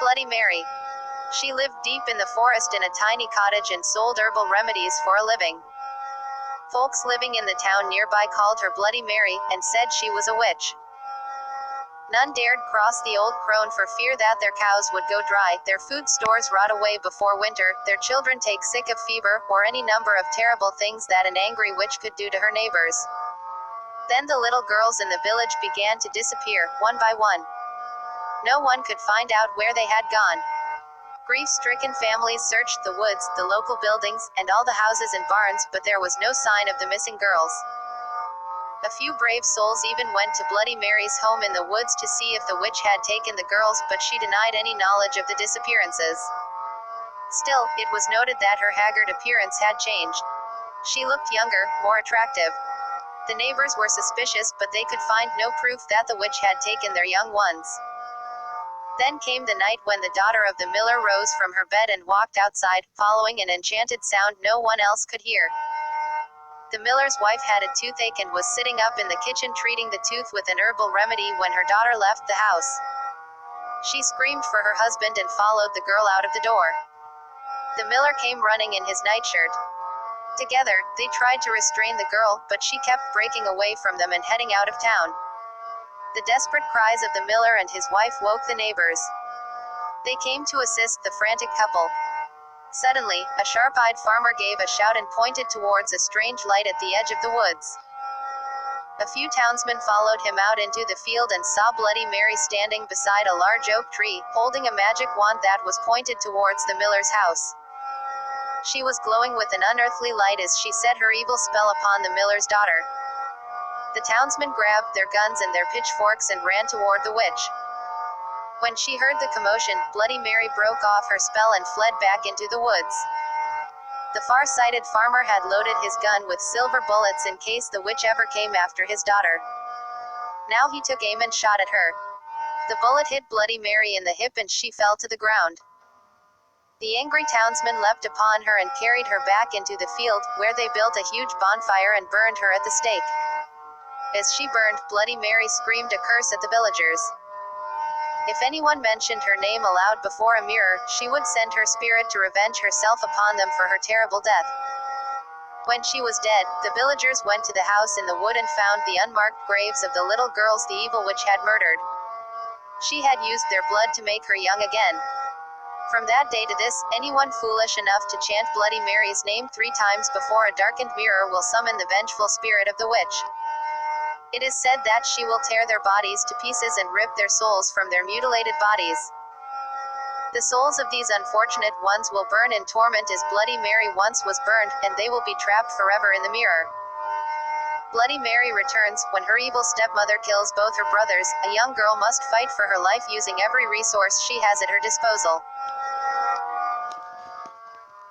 Bloody Mary. She lived deep in the forest in a tiny cottage and sold herbal remedies for a living. Folks living in the town nearby called her Bloody Mary, and said she was a witch. None dared cross the old crone for fear that their cows would go dry, their food stores rot away before winter, their children take sick of fever, or any number of terrible things that an angry witch could do to her neighbors. Then the little girls in the village began to disappear, one by one. No one could find out where they had gone. Grief-stricken families searched the woods, the local buildings, and all the houses and barns, but there was no sign of the missing girls. A few brave souls even went to Bloody Mary's home in the woods to see if the witch had taken the girls, but she denied any knowledge of the disappearances. Still, it was noted that her haggard appearance had changed. She looked younger, more attractive. The neighbors were suspicious, but they could find no proof that the witch had taken their young ones. Then came the night when the daughter of the miller rose from her bed and walked outside, following an enchanted sound no one else could hear. The miller's wife had a toothache and was sitting up in the kitchen treating the tooth with an herbal remedy when her daughter left the house. She screamed for her husband and followed the girl out of the door. The miller came running in his nightshirt. Together, they tried to restrain the girl, but she kept breaking away from them and heading out of town. The desperate cries of the miller and his wife woke the neighbors. They came to assist the frantic couple. Suddenly, a sharp-eyed farmer gave a shout and pointed towards a strange light at the edge of the woods. A few townsmen followed him out into the field and saw Bloody Mary standing beside a large oak tree, holding a magic wand that was pointed towards the miller's house. She was glowing with an unearthly light as she set her evil spell upon the miller's daughter. The townsmen grabbed their guns and their pitchforks and ran toward the witch. When she heard the commotion, Bloody Mary broke off her spell and fled back into the woods. The far-sighted farmer had loaded his gun with silver bullets in case the witch ever came after his daughter. Now he took aim and shot at her. The bullet hit Bloody Mary in the hip and she fell to the ground. The angry townsmen leapt upon her and carried her back into the field, where they built a huge bonfire and burned her at the stake. As she burned, Bloody Mary screamed a curse at the villagers. If anyone mentioned her name aloud before a mirror, she would send her spirit to revenge herself upon them for her terrible death. When she was dead, the villagers went to the house in the wood and found the unmarked graves of the little girls the evil witch had murdered. She had used their blood to make her young again. From that day to this, anyone foolish enough to chant Bloody Mary's name 3 times before a darkened mirror will summon the vengeful spirit of the witch. It is said that she will tear their bodies to pieces and rip their souls from their mutilated bodies. The souls of these unfortunate ones will burn in torment as Bloody Mary once was burned, and they will be trapped forever in the mirror. Bloody Mary returns. When her evil stepmother kills both her brothers, a young girl must fight for her life using every resource she has at her disposal.